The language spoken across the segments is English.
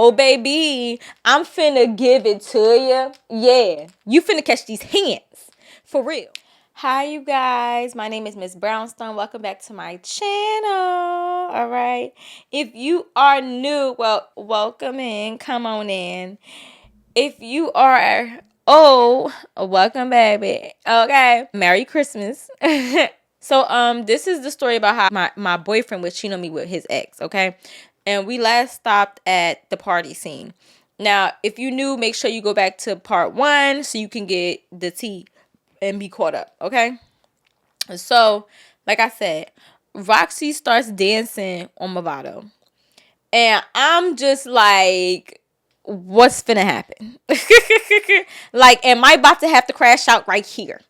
Oh, baby, I'm finna give it to you. Yeah, you finna catch these hands. For real. Hi, you guys. My name is Miss Brownstone. Welcome back to my channel. All right. If you are new, well, welcome in. Come on in. If you are old, welcome, baby. Okay. Merry Christmas. So, this is the story about how my boyfriend was cheating on me with his ex, okay? And we last stopped at the party scene. Now, if you new, make sure you go back to part 1 so you can get the tea and be caught up, okay? So, like I said, Roxy starts dancing on Movado. And I'm just like, what's finna happen? Like, am I about to have to crash out right here?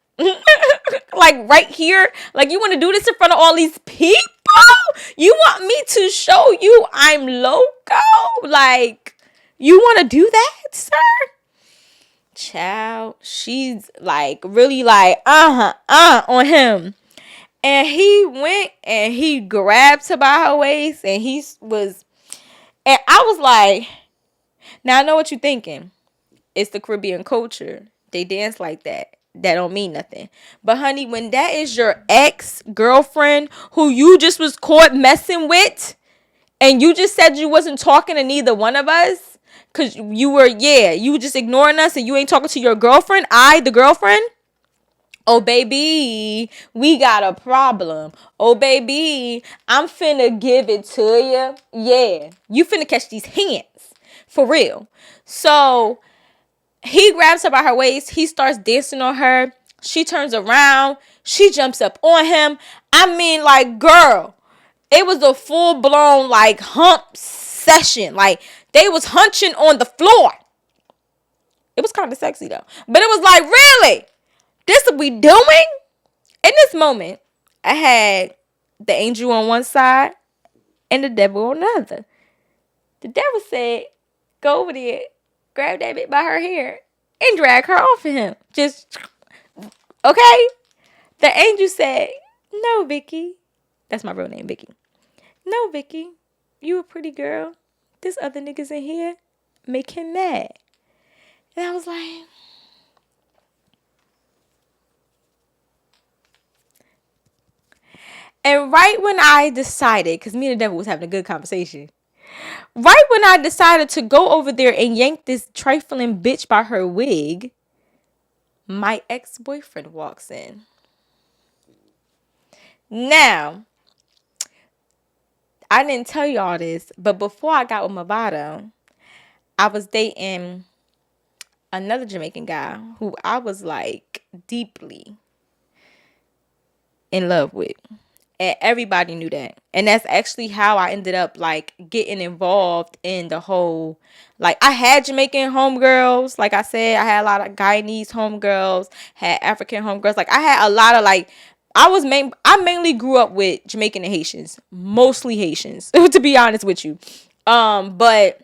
Like, right here? Like, you want to do this in front of all these people? You want me to show you I'm loco? Like, you want to do that, sir? Child, she's like really like on him. And he went and he grabbed her by her waist and and I was like, now I know what you're thinking. It's the Caribbean culture. They dance like that. That don't mean nothing. But honey, when that is your ex-girlfriend who you just was caught messing with and you just said you wasn't talking to neither one of us because you were just ignoring us and you ain't talking to your girlfriend, the girlfriend. Oh, baby, we got a problem. Oh, baby, I'm finna give it to you. Yeah, you finna catch these hands. For real. So, he grabs her by her waist. He starts dancing on her. She turns around. She jumps up on him. I mean, like, girl, it was a full-blown, like, hump session. Like, they was hunching on the floor. It was kind of sexy, though. But it was like, really? This what we doing? In this moment, I had the angel on one side and the devil on the other. The devil said, go over there, grab that bitch by her hair, and drag her off of him. Just, okay? The angel said, no, Vicky. That's my real name, Vicky. No, Vicky. You a pretty girl. This other niggas in here make him mad. And I was like, and right when I decided, because me and the devil was having a good conversation, right when I decided to go over there and yank this trifling bitch by her wig, my ex-boyfriend walks in. Now, I didn't tell y'all this, but before I got with Movado, I was dating another Jamaican guy who I was like deeply in love with. And everybody knew that. And that's actually how I ended up like getting involved in the whole, like I had Jamaican homegirls. Like I said, I had a lot of Guyanese homegirls, had African homegirls. Like I had a lot of like, I mainly grew up with Jamaican and Haitians, mostly Haitians, to be honest with you. But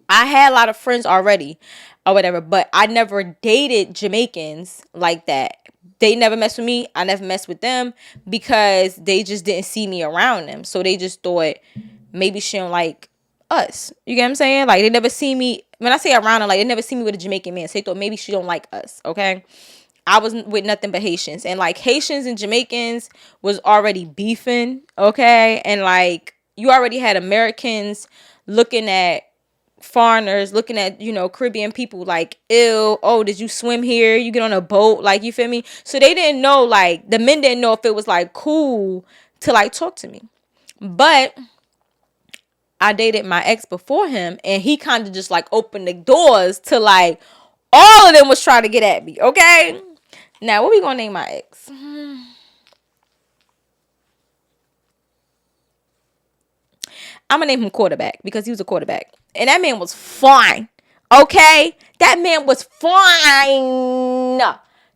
I had a lot of friends already or whatever, but I never dated Jamaicans like that. They never messed with me. I never messed with them because they just didn't see me around them. So they just thought maybe she don't like us. You get what I'm saying? Like they never see me. When I say around them, like they never see me with a Jamaican man. So they thought maybe she don't like us. Okay. I was with nothing but Haitians. And like Haitians and Jamaicans was already beefing. Okay. And like you already had Americans looking at foreigners, looking at, Caribbean people like, ew, oh, did you swim here? You get on a boat, like, you feel me? So they didn't know, like, the men didn't know if it was like cool to like talk to me. But I dated my ex before him and he kind of just like opened the doors to like all of them was trying to get at me. Okay, now what we gonna name my ex? I'm gonna name him Quarterback because he was a quarterback. And that man was fine. Okay? That man was fine.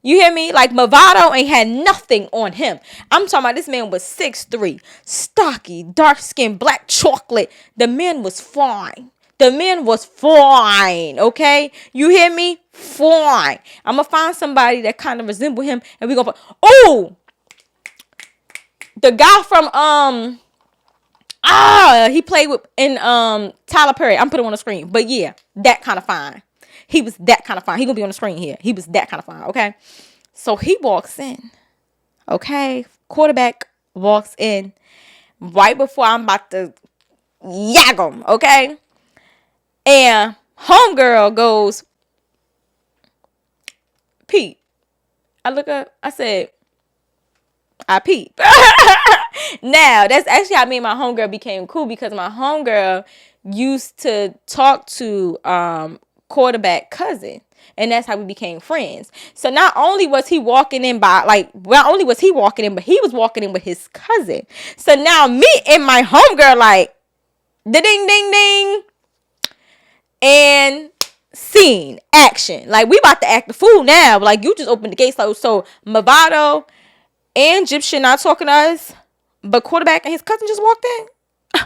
You hear me? Like Movado ain't had nothing on him. I'm talking about this man was 6'3", stocky, dark skin, black chocolate. The man was fine. The man was fine. Okay? You hear me? Fine. I'm gonna find somebody that kind of resemble him and we gonna the guy from He played with in Tyler Perry. I'm putting him on the screen. But yeah, that kind of fine. He was that kind of fine. He gonna be on the screen here. He was that kind of fine. Okay. So he walks in. Okay. Quarterback walks in right before I'm about to yag him. Okay. And homegirl goes, Pete. I look up. I said, I peep. Now, that's actually how me and my homegirl became cool, because my homegirl used to talk to quarterback cousin. And that's how we became friends. So not only was he walking in but he was walking in with his cousin. So now me and my homegirl like, the ding ding ding. And scene, action. Like, we about to act the fool now. Like, you just opened the gate. So Movado and Egyptian not talking to us, but quarterback and his cousin just walked in.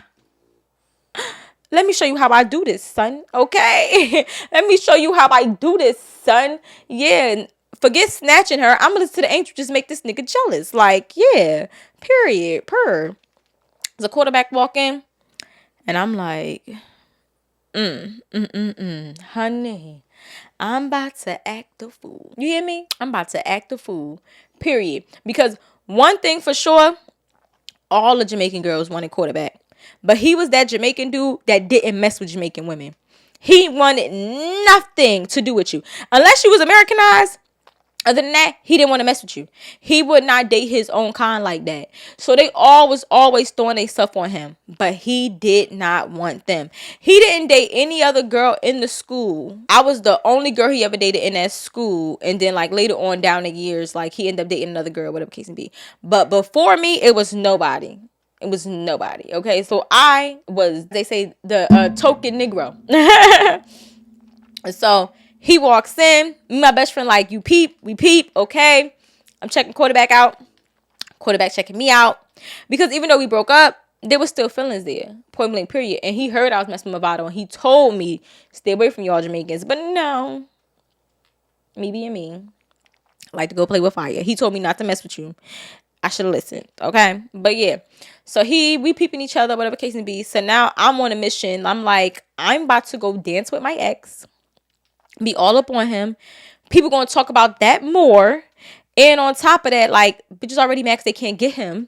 Let me show you how I do this, son. Okay? Let me show you how I do this, son. Yeah. Forget snatching her. I'm gonna listen to the angel just make this nigga jealous. Like, yeah. Period. The quarterback walk in, and I'm like, honey, I'm about to act the fool. You hear me? I'm about to act the fool. Period. Because one thing for sure, all the Jamaican girls wanted quarterback. But he was that Jamaican dude that didn't mess with Jamaican women. He wanted nothing to do with you. Unless you was Americanized. Other than that, he didn't want to mess with you. He would not date his own kind like that. So they always throwing their stuff on him. But he did not want them. He didn't date any other girl in the school. I was the only girl he ever dated in that school. And then like later on down the years, like he ended up dating another girl, whatever the case may be. But before me, it was nobody. It was nobody. Okay, so I was, they say, the token Negro. So he walks in. Me and my best friend like, you peep, we peep. Okay, I'm checking quarterback out. Quarterback checking me out. Because even though we broke up, there was still feelings there. Point blank period. And he heard I was messing with Movado, and he told me, stay away from y'all Jamaicans. But no, me being me, I like to go play with fire. He told me not to mess with you. I should have listened. Okay. But yeah. So we peeping each other, whatever case may be. So now I'm on a mission. I'm like, I'm about to go dance with my ex. Be all up on him. People gonna talk about that more. And on top of that, like, bitches already mad 'cause they can't get him.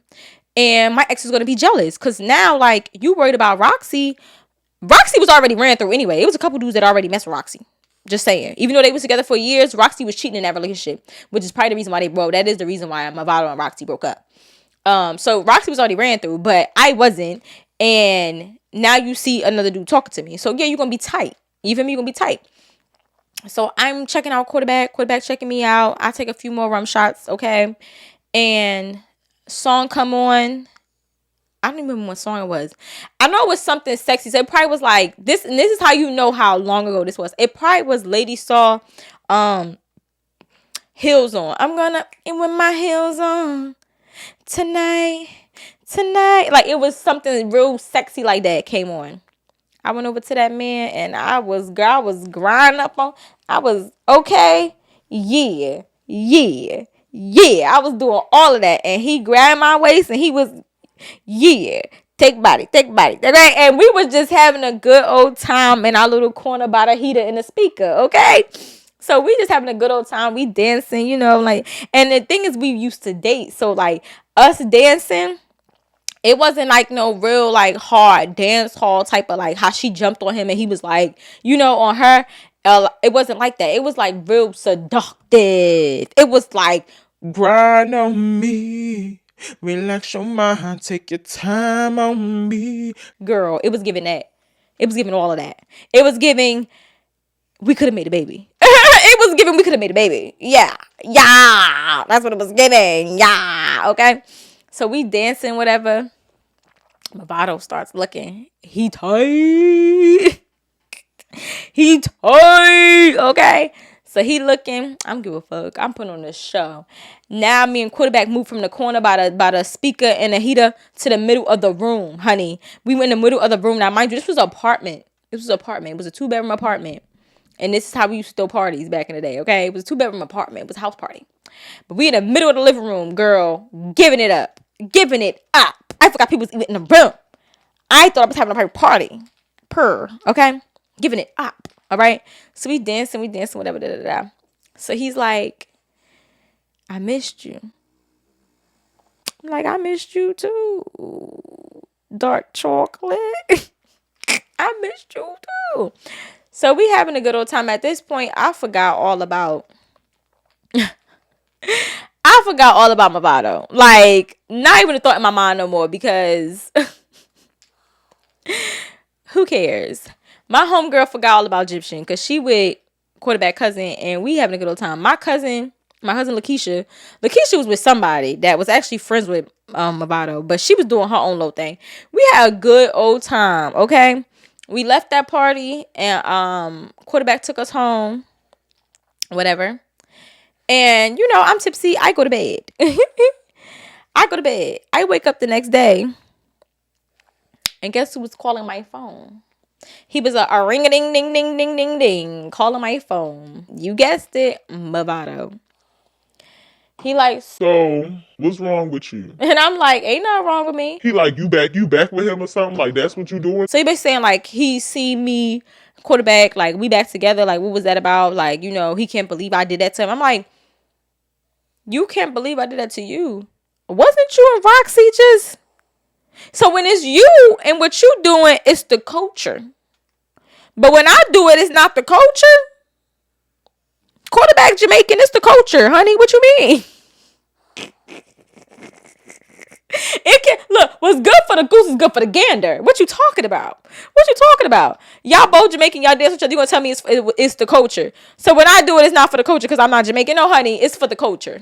And my ex is gonna be jealous. Cause now, like, you worried about Roxy. Roxy was already ran through anyway. It was a couple dudes that already messed with Roxy. Just saying. Even though they was together for years, Roxy was cheating in that relationship, which is probably the reason why they broke. That is the reason why Movado and Roxy broke up. So Roxy was already ran through, but I wasn't. And now you see another dude talking to me. So yeah, you're gonna be tight. You feel me? You're gonna be tight. So I'm checking out quarterback checking me out. I take a few more rum shots, okay? And song come on. I don't even remember what song it was. I know it was something sexy. So it probably was like this, and this is how you know how long ago this was. It probably was Lady Saw Heels On. I'm gonna in with my heels on tonight. Like it was something real sexy like that came on. I went over to that man and I was grinding up on. I was okay. Yeah. I was doing all of that, and he grabbed my waist and he was, yeah, take body. Okay? And we was just having a good old time in our little corner by the heater and the speaker. Okay. So we just having a good old time. We dancing, you know, like, and the thing is we used to date. So like us dancing, it wasn't like no real like hard dance hall type of like how she jumped on him and he was like, you know, on her. It wasn't like that. It was like real seductive. It was like, grind on me, relax your mind, take your time on me. Girl, it was giving that. It was giving all of that. It was giving, we could have made a baby. It was giving, we could have made a baby. Yeah. That's what it was giving. Yeah. Okay. So we dancing, whatever. Movado starts looking. He tight. Okay. So he looking. I'm give a fuck. I'm putting on this show. Now me and quarterback moved from the corner by the speaker and the heater to the middle of the room, honey. We went in the middle of the room. Now, mind you, this was an apartment. It was a 2-bedroom apartment. And this is how we used to throw parties back in the day, okay? It was a 2-bedroom apartment. It was a house party. But we in the middle of the living room, girl, giving it up. I forgot people was even in the room. I thought I was having a private party. Okay? Giving it up. All right? So we dancing, whatever, da da da. So he's like, I missed you. I'm like, I missed you too. Dark chocolate. I missed you too. So we having a good old time. At this point, I forgot all about Movado. Like, not even a thought in my mind no more, because who cares? My homegirl forgot all about Egyptian because she with quarterback cousin and we having a good old time. My cousin Lakeisha was with somebody that was actually friends with Movado, but she was doing her own little thing. We had a good old time, okay? We left that party and quarterback took us home, whatever. And you know, I'm tipsy. I go to bed. I wake up the next day, and guess who was calling my phone? He was a ring a ding ding ding ding ding ding calling my phone. You guessed it, Movado. He like, So, what's wrong with you? and I'm like, ain't nothing wrong with me. He like, you back with him or something? Like, that's what you doing? So he basically saying like he see me quarterback, like we back together, like what was that about? Like, you know, he can't believe I did that to him. I'm like, you can't believe I did that to you. Wasn't you and Roxy just? So when it's you and what you doing, it's the culture. But when I do it, it's not the culture. Quarterback Jamaican, it's the culture, honey. What you mean? It can look. What's good for the goose is good for the gander. What you talking about? Y'all both Jamaican. Y'all dance with each other. You gonna tell me it's the culture? So when I do it, it's not for the culture because I'm not Jamaican. No, honey, it's for the culture.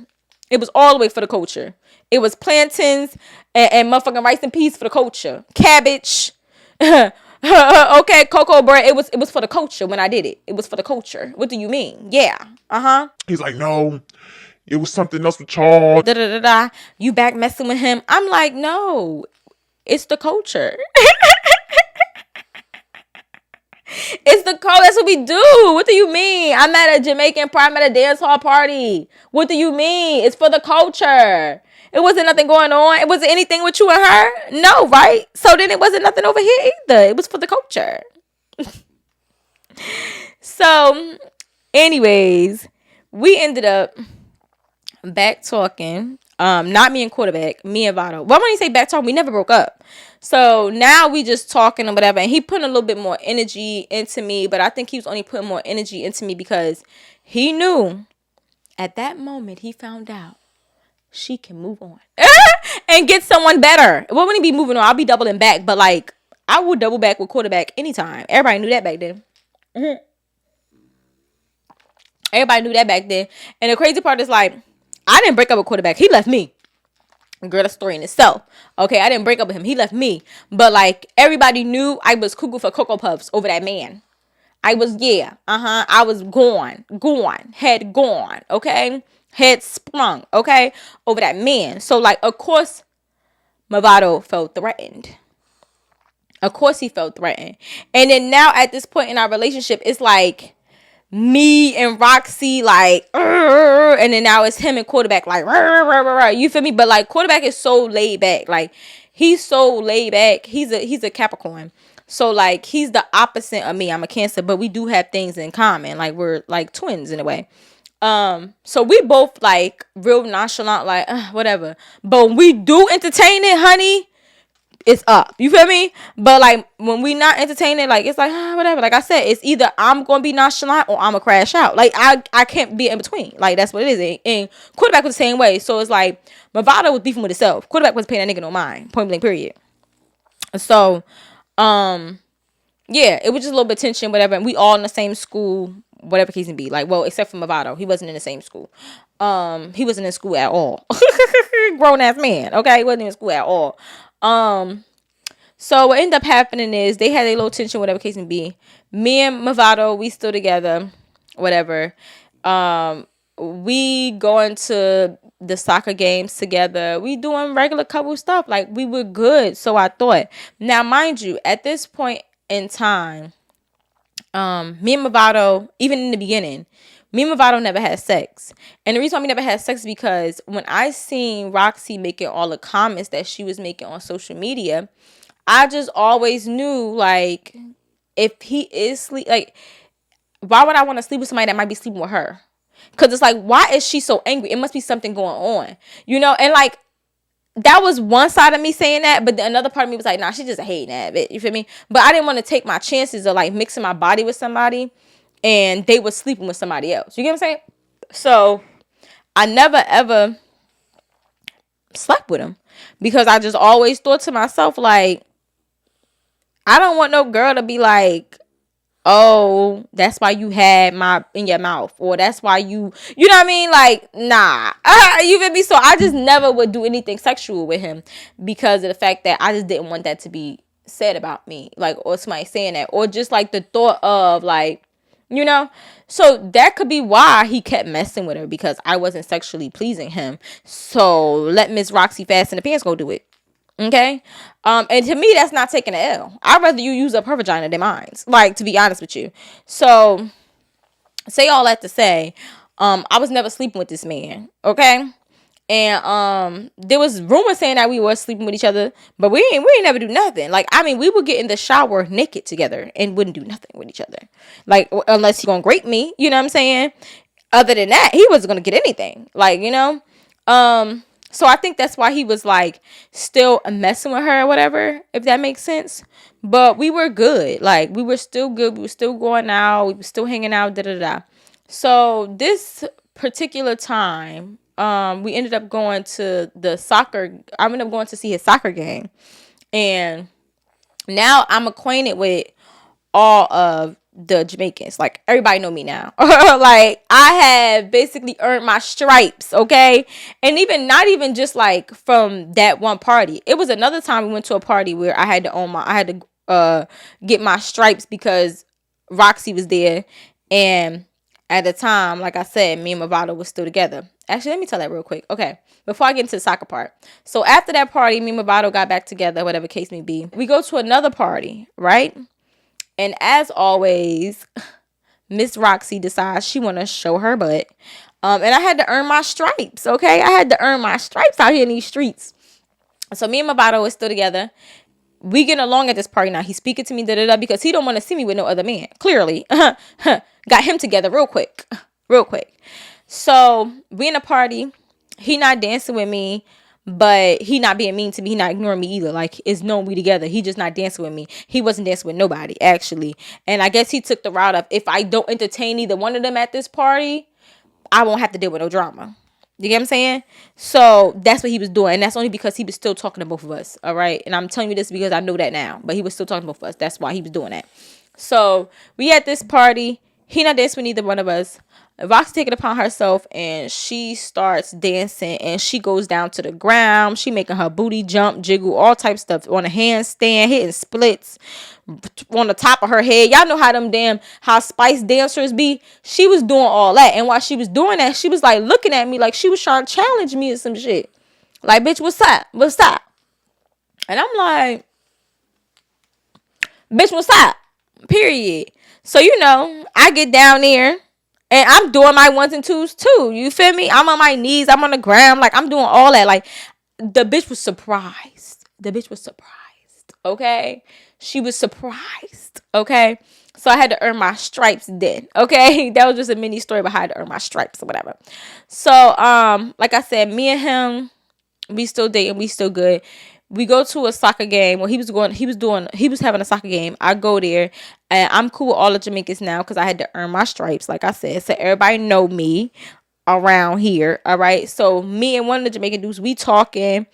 It was all the way for the culture. It was plantains and motherfucking rice and peas for the culture. Cabbage. Okay, cocoa bread. It was for the culture when I did it. It was for the culture. What do you mean? Yeah. He's like, no, it was something else with Charles. Da da da da. You back messing with him? I'm like, no, it's the culture. It's the culture. That's what we do. What do you mean? I'm at a Jamaican prime at a dance hall party. What do you mean? It's for the culture. It wasn't nothing going on. It wasn't anything with you and her. No, right? So then it wasn't nothing over here either. It was for the culture. So, anyways, we ended up back talking. Not me and quarterback, me and Vado. Well, when you say back talking, we never broke up. So now we just talking or whatever. And he putting a little bit more energy into me, but I think he was only putting more energy into me because he knew at that moment he found out she can move on and get someone better. Well, when he be moving on, I'll be doubling back, but like I would double back with quarterback anytime. Everybody knew that back then. Everybody knew that back then. And the crazy part is like, I didn't break up with quarterback. He left me. Girl, that's a story in itself. Okay, I didn't break up with him. He left me. But like everybody knew I was cuckoo for Cocoa Puffs over that man. I was, yeah. I was gone. Head gone. Okay. Head sprung. Okay. Over that man. So like, of course, Movado felt threatened. Of course he felt threatened. And then now at this point in our relationship, it's like me and Roxy like, and then now it's him and quarterback like, you feel me? But like quarterback is so laid back. Like he's so laid back. He's a Capricorn. So like he's the opposite of me. I'm a Cancer, but we do have things in common. Like we're like twins in a way. So we both like real nonchalant, like whatever. But when we do entertain it, honey, it's up. You feel me? But like when we not entertaining, like it's like whatever. Like I said, it's either I'm gonna be nonchalant or I'm gonna crash out. Like I can't be in between. Like that's what it is. And quarterback was the same way. So it's like Movado was beefing with itself. Quarterback was paying that nigga no mind. Point blank period. So yeah, it was just a little bit tension, whatever. And we all in the same school, whatever case may be. Like, well, except for Movado, he wasn't in the same school. He wasn't in school at all. Grown ass man, okay, he wasn't in school at all. So what ended up happening is they had a little tension, whatever case may be. Me and Movado, we still together, whatever. We going to the soccer games together. We doing regular couple stuff. Like we were good. So I thought. Now, mind you, at this point in time, me and Movado, even in the beginning, me and Movado never had sex. And the reason why we never had sex is because when I seen Roxy making all the comments that she was making on social media, I just always knew, like, if he is sleep, like, why would I want to sleep with somebody that might be sleeping with her? Because it's like, why is she so angry? It must be something going on, And like, that was one side of me saying that, but another part of me was like, nah, she just hating that bit. You feel me? But I didn't want to take my chances of like mixing my body with somebody and they were sleeping with somebody else. You get what I'm saying? So I never ever slept with him because I just always thought to myself, like, I don't want no girl to be like, oh, that's why you had my in your mouth, or that's why you know what I mean? Like, nah, you feel me? So I just never would do anything sexual with him because of the fact that I just didn't want that to be said about me, like, or somebody saying that, or just like the thought of like, so that could be why he kept messing with her, because I wasn't sexually pleasing him. So let Miss Roxy Fast in the Pants go do it. Okay. And to me, that's not taking an L. I'd rather you use up her vagina than mine. Like, to be honest with you. So say all that to say, I was never sleeping with this man. Okay. And there was rumors saying that we were sleeping with each other, but we ain't never do nothing. Like, I mean, we would get in the shower naked together and wouldn't do nothing with each other. Like, unless he gonna grape me, you know what I'm saying? Other than that, he wasn't gonna get anything. Like, so I think that's why he was like still messing with her or whatever, if that makes sense. But we were good. Like, we were still good. We were still going out. We were still hanging out. Da da da. So this particular time, we ended up going to the soccer. I ended up going to see his soccer game, and now I'm acquainted with all of the Jamaicans. Like, everybody know me now. Like, I have basically earned my stripes, okay? And even not even just like from that one party. It was another time we went to a party where I had to get my stripes because Roxy was there, and at the time, like I said, me and Movado was still together. Actually, let me tell that real quick. Okay, before I get into the soccer part. So after that party, me and Movado got back together, whatever case may be. We go to another party, right? And as always, Miss Roxy decides she want to show her butt. And I had to earn my stripes, okay? I had to earn my stripes out here in these streets. So me and Movado is still together. We getting along at this party now. He's speaking to me, because he don't want to see me with no other man. Clearly. Got him together real quick. Real quick. So we in a party. He not dancing with me, but he not being mean to me. He not ignoring me either. Like, it's known we together. He just not dancing with me. He wasn't dancing with nobody, actually. And I guess he took the route of, if I don't entertain either one of them at this party, I won't have to deal with no drama. You get what I'm saying? So that's what he was doing. And that's only because he was still talking to both of us. All right. And I'm telling you this because I know that now. But he was still talking to both of us. That's why he was doing that. So we at this party. He not dancing with neither one of us. Rox take it upon herself and she starts dancing and she goes down to the ground. She making her booty jump, jiggle, all type stuff on a handstand, hitting splits on the top of her head. Y'all know how Spice dancers be. She was doing all that. And while she was doing that, she was like looking at me like she was trying to challenge me or some shit. Like, bitch, what's up? What's up? And I'm like, bitch, what's up? Period. So, I get down there and I'm doing my ones and twos too. You feel me? I'm on my knees. I'm on the ground. Like, I'm doing all that. Like, the bitch was surprised. Okay? She was surprised. Okay? So I had to earn my stripes then. Okay? That was just a mini story about how I had to earn my stripes or whatever. So, like I said, me and him, we still dating. We still good. We go to a soccer game. Well, he was having a soccer game. I go there and I'm cool with all the Jamaicans now because I had to earn my stripes, like I said. So everybody know me around here. All right. So me and one of the Jamaican dudes, we talking.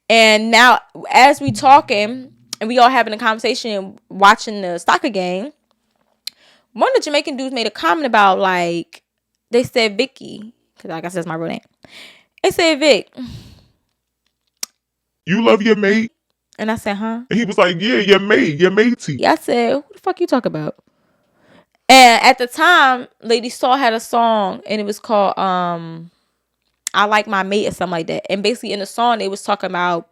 And now as we talking and we all having a conversation watching the soccer game, one of the Jamaican dudes made a comment about, like, they said Vicky, because like I said, it's my real name. They said, Vic, You love your mate? and I said, huh? And he was like, yeah, your matey. Yeah, I said, who the fuck you talk about? And at the time, Lady Saw had a song and it was called I Like My Mate or something like that. And basically in the song it was talking about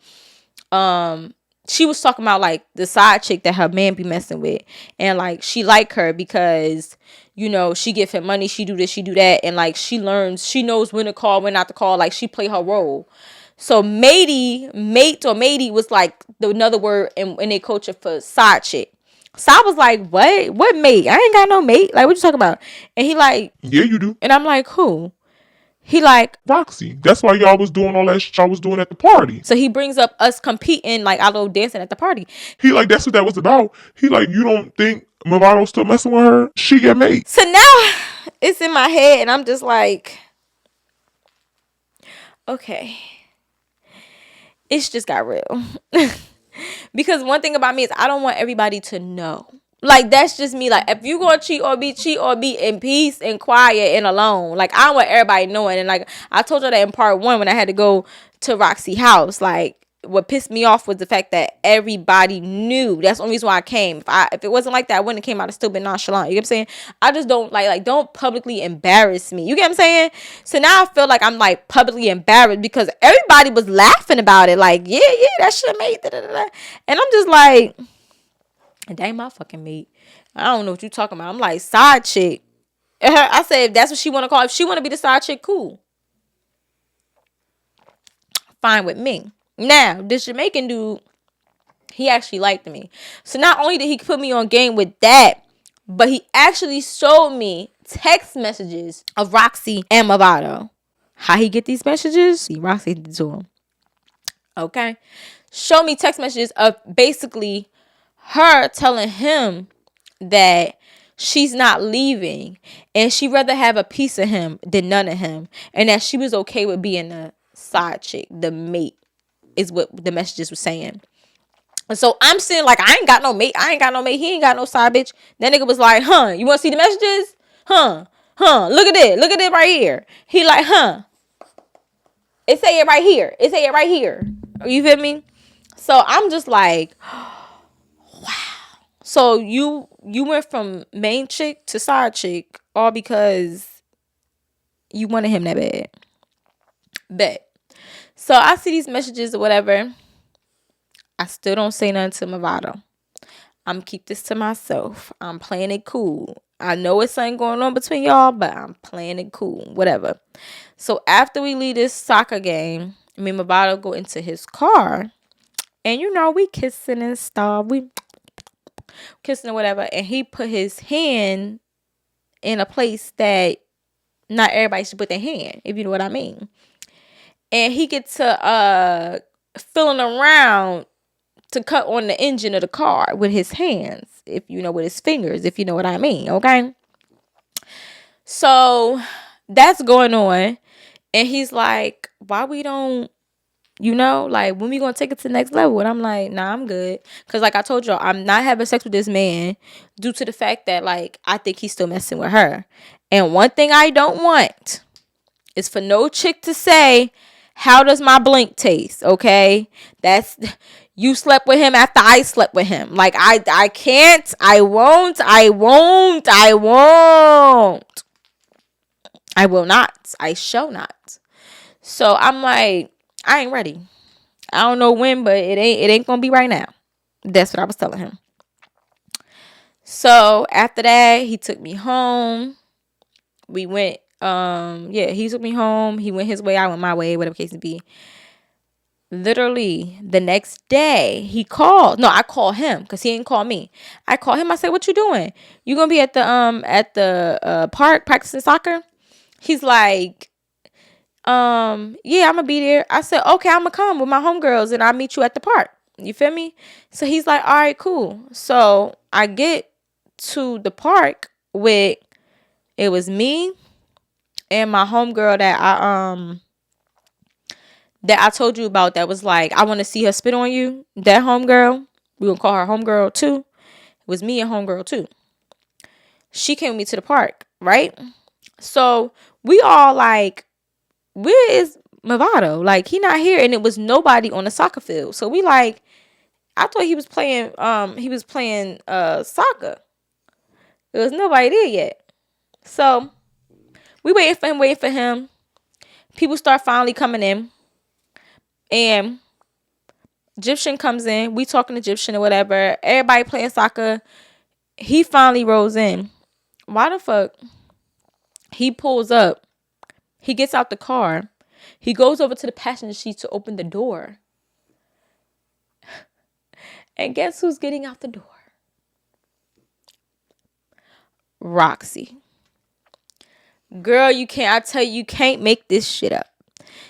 she was talking about like the side chick that her man be messing with. And like she like her because, she give him money, she do this, she do that, and like she knows when to call, when not to call, like she play her role. So mate or matey was like another word in their culture for side chick. So I was like, what mate? I ain't got no mate. Like, what you talking about? And he like, Yeah, you do. and I'm like, who? He like, Roxy. That's why y'all was doing all that shit y'all was doing at the party. so he brings up us competing, like our little dancing at the party. He like, that's what that was about. He like, you don't think Movado still messing with her? She your mate. So now it's in my head, and I'm just like, okay, it's just got real. Because one thing about me is I don't want everybody to know. Like, that's just me. Like, if you gonna cheat or be in peace and quiet and alone. Like, I don't want everybody knowing. And like I told you that in part 1 when I had to go to Roxy house. Like, what pissed me off was the fact that everybody knew. That's the only reason why I came. If it wasn't like that, I wouldn't have came out of still been nonchalant. You get what I'm saying? I just don't like don't publicly embarrass me. You get what I'm saying? So now I feel like I'm like publicly embarrassed because everybody was laughing about it. Like, yeah, that shit made da-da-da-da. And I'm just like, and that ain't my fucking mate. I don't know what you talking about. I'm like, side chick. I said, if that's what she want to call. If she want to be the side chick, cool. Fine with me. Now, this Jamaican dude, he actually liked me. So not only did he put me on game with that, but he actually showed me text messages of Roxy and Movado. How he get these messages? See, Roxy did to him. Okay. Show me text messages of basically her telling him that she's not leaving and she'd rather have a piece of him than none of him, and that she was okay with being the side chick, the mate, is what the messages were saying. And so I'm saying, like, I ain't got no mate. He ain't got no side bitch. That nigga was like, you want to see the messages? Look at it right here. He like, it say it right here. You feel me? So I'm just like, so you went from main chick to side chick all because you wanted him that bad. Bet. So I see these messages or whatever. I still don't say nothing to Movado. I'm keep this to myself. I'm playing it cool. I know it's something going on between y'all, but I'm playing it cool. Whatever. So after we leave this soccer game, me and Movado go into his car. And you know, we kissing and stuff. We kissing or whatever. And he put his hand in a place that not everybody should put their hand, if you know what I mean. And he gets to feeling around to cut on the engine of the car with his hands, if you know, with his fingers, if you know what I mean, okay? So that's going on. And he's like, why we don't, like, when we gonna take it to the next level? And I'm like, nah, I'm good. Because like I told y'all, I'm not having sex with this man due to the fact that, like, I think he's still messing with her. And one thing I don't want is for no chick to say, how does my blink taste? Okay? That's, you slept with him after I slept with him. Like, I can't, I won't. I will not. I shall not. So I'm like, I ain't ready. I don't know when, but it ain't gonna be right now. That's what I was telling him. So after that, he took me home. We went, he took me home. He went his way, I went my way, whatever case it be. Literally the next day, he called. No, I called him because he didn't call me. I called him. I said, "What you doing? You gonna be at the park practicing soccer?" He's like, yeah, I'm gonna be there. I said, okay, I'm gonna come with my homegirls and I'll meet you at the park. You feel me? So he's like, all right, cool. So I get to the park with, it was me and my homegirl that I told you about, that was like, I want to see her spit on you. That homegirl, we gonna call her homegirl too. It was me and homegirl too. She came with me to the park, right? So we all like, where is Movado? Like, he not here. And it was nobody on the soccer field. So we like, I thought he was playing soccer. There was nobody there yet. So we waiting for him. People start finally coming in. And Egyptian comes in. We talking Egyptian or whatever. Everybody playing soccer. He finally rolls in. Why the fuck? He pulls up. He gets out the car. He goes over to the passenger seat to open the door. And guess who's getting out the door? Roxy. Girl, you can't, I tell you, you can't make this shit up.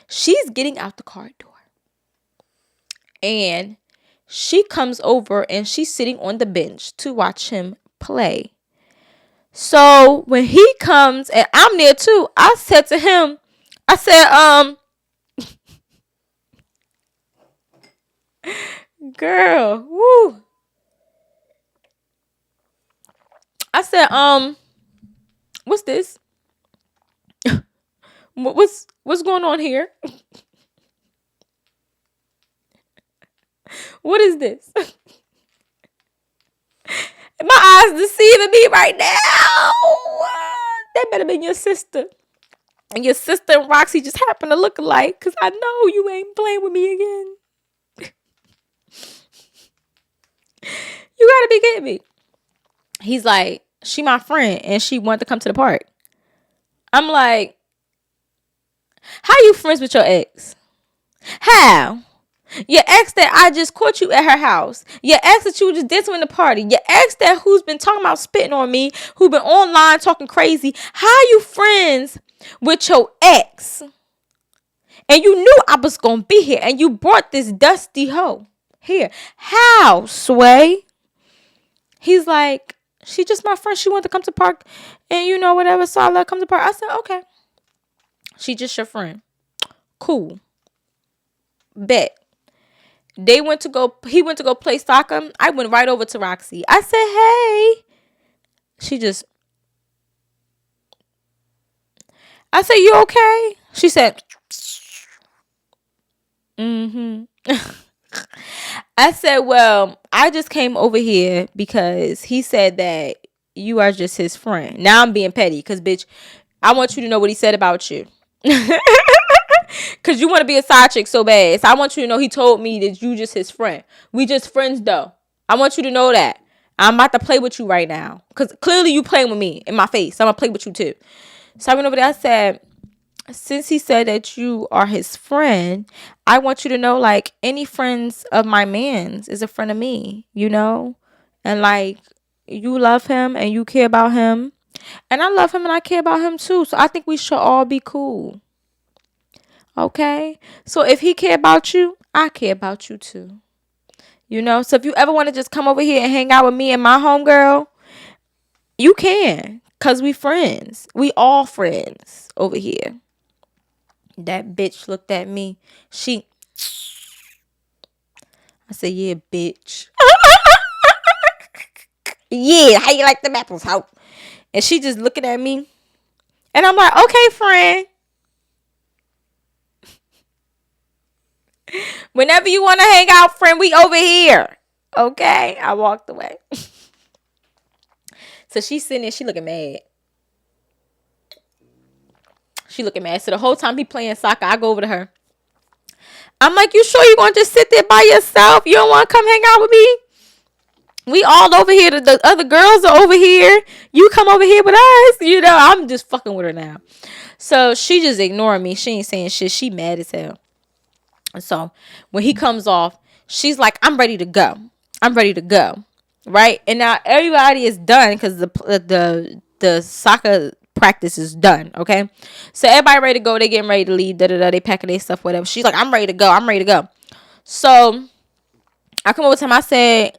She's getting out the car door. And she comes over and she's sitting on the bench to watch him play. So when he comes and I'm there too, I said to him, I said, girl, woo. I said, what's this? What's going on here? What is this? My eyes deceiving me right now. That better be your sister. And your sister and Roxy just happen to look alike. Because I know you ain't playing with me again. You gotta be kidding me. He's like, she my friend and she wanted to come to the park. I'm like, how you friends with your ex? How? Your ex that I just caught you at her house. Your ex that you were just dancing in the party. Your ex that who's been talking about spitting on me. Who been online talking crazy. How you friends with your ex? And you knew I was going to be here. And you brought this dusty hoe here. How, Sway? He's like, she just my friend. She wanted to come to the park. And you know, whatever. So I let her come to the park. I said, okay. She just your friend. Cool. Bet. He went to go play soccer. I went right over to Roxy. I said, hey. I said, you okay? She said, mm-hmm. I said, well, I just came over here because he said that you are just his friend. Now I'm being petty because, bitch, I want you to know what he said about you. Because you want to be a side chick so bad. So I want you to know he told me that you just his friend. We just friends, though. I want you to know that. I'm about to play with you right now. Because clearly you playing with me in my face. So I'm going to play with you, too. So I went over there. I said, since he said that you are his friend, I want you to know, like, any friends of my man's is a friend of me, you know? And, like, you love him and you care about him. And I love him and I care about him, too. So I think we should all be cool. Okay? So if he care about you, I care about you, too. You know? So if you ever want to just come over here and hang out with me and my homegirl, you can. Because we friends. We all friends over here. That bitch looked at me. I said, yeah, bitch. Yeah, how you like the apples, hoe? And she just looking at me. And I'm like, okay, friend. Whenever you want to hang out, friend, we over here. Okay? I walked away. So she's sitting there. She looking mad. So the whole time he playing soccer, I go over to her. I'm like, you sure you going to just sit there by yourself? You don't want to come hang out with me? We all over here. The other girls are over here. You come over here with us. You know, I'm just fucking with her now. So she just ignoring me. She ain't saying shit. She mad as hell. So when he comes off, she's like, I'm ready to go. Right? And now everybody is done because the soccer practice is done. Okay? So everybody ready to go. They getting ready to leave. They packing their stuff, whatever. She's like, I'm ready to go. So I come over to him. I said,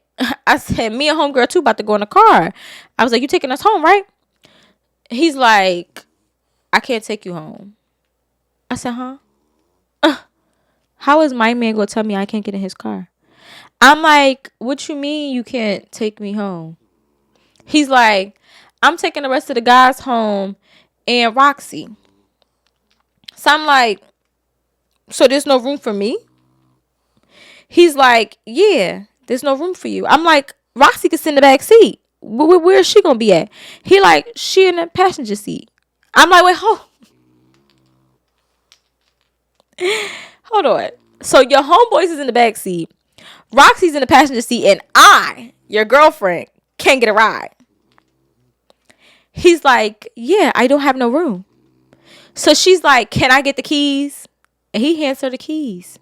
me and homegirl too about to go in the car. I was like, you taking us home, right? He's like, I can't take you home. I said, huh? How is my man gonna tell me I can't get in his car? I'm like, what you mean you can't take me home? He's like, I'm taking the rest of the guys home and Roxy. So I'm like, so there's no room for me? He's like, yeah, there's no room for you. I'm like, Roxy can sit in the back seat. Where is she gonna be at? He like, she in the passenger seat. I'm like, wait, hold on. So your homeboys is in the back seat. Roxy's in the passenger seat, and I, your girlfriend, can't get a ride. He's like, yeah, I don't have no room. So she's like, can I get the keys? And he hands her the keys.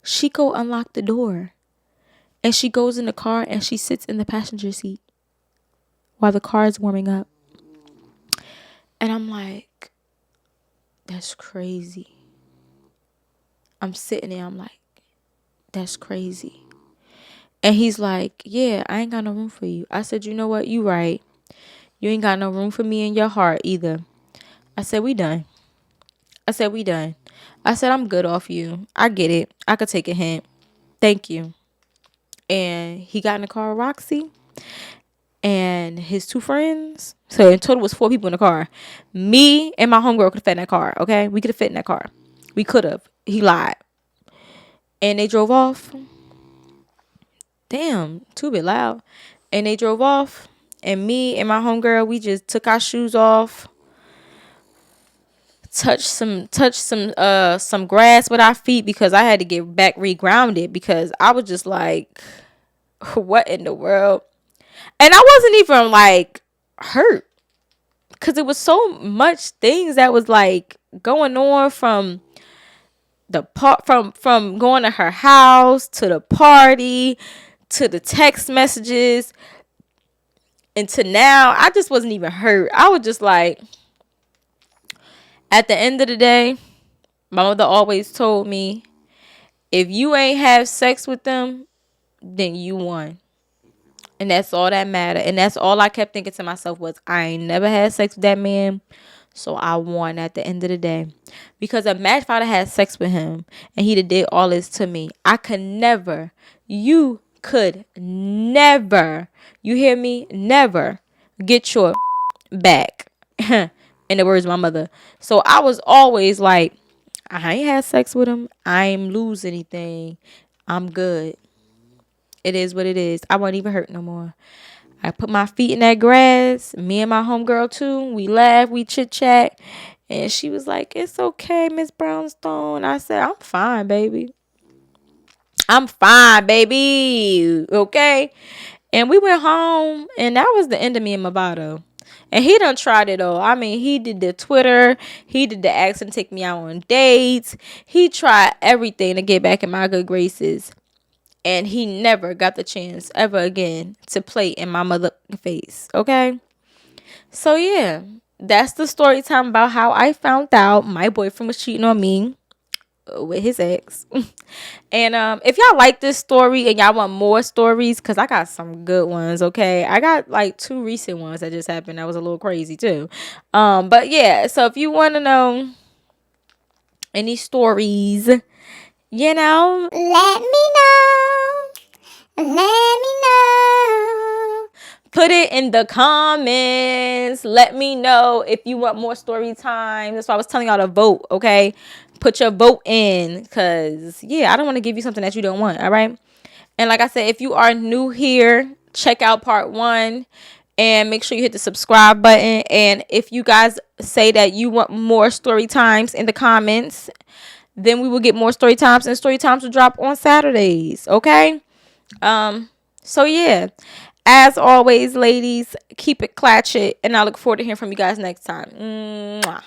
She go unlock the door. And she goes in the car and she sits in the passenger seat while the car is warming up. And I'm like, that's crazy. I'm sitting there. I'm like, that's crazy. And he's like, yeah, I ain't got no room for you. I said, you know what? You right. You ain't got no room for me in your heart either. I said, we done. I said, I'm good off you. I get it. I could take a hint. Thank you. And he got in the car with Roxy and his two friends. So in total was 4 people in the car. Me and my homegirl could have fit in that car. Okay, we could have fit in that car. We could have. He lied. And they drove off. Damn, too bit loud. And they drove off. And me and my homegirl, we just took our shoes off, touched some grass with our feet because I had to get back regrounded because I was just like, what in the world? And I wasn't even like hurt because it was so much things that was like going on from the part from going to her house to the party to the text messages and to now. I just wasn't even hurt. I was just like, at the end of the day, my mother always told me, if you ain't have sex with them, then you won. And that's all that mattered. And that's all I kept thinking to myself was, I ain't never had sex with that man. So I won at the end of the day. Because imagine if I'd have had sex with him and he'd have did all this to me. I could never, you could never, you hear me? Never get your back. In the words of my mother. So I was always like, I ain't had sex with him. I ain't lose anything. I'm good. It is what it is. I won't even hurt no more. I put my feet in that grass. Me and my homegirl too. We laugh, we chit chat. And she was like, it's okay, Miss Brownstone. I said, I'm fine, baby. I'm fine, baby. Okay. And we went home. And that was the end of me and Movado. And he done tried it all. I mean, he did the Twitter. He did the ask and take me out on dates. He tried everything to get back in my good graces. And he never got the chance ever again to play in my mother face. Okay? So, yeah. That's the story time about how I found out my boyfriend was cheating on me with his ex. And if y'all like this story and y'all want more stories, because I got some good ones, okay? I got like 2 recent ones that just happened that was a little crazy too. But yeah, so if you want to know any stories, you know, let me know. Let me know. Put it in the comments. Let me know if you want more story time. That's why I was telling y'all to vote, okay? Put your vote in because, yeah, I don't want to give you something that you don't want, all right? And like I said, if you are new here, check out part 1 and make sure you hit the subscribe button. And if you guys say that you want more story times in the comments, then we will get more story times, and story times will drop on Saturdays, okay? So yeah, as always, ladies, keep it clatchet, and I look forward to hearing from you guys next time. Mwah.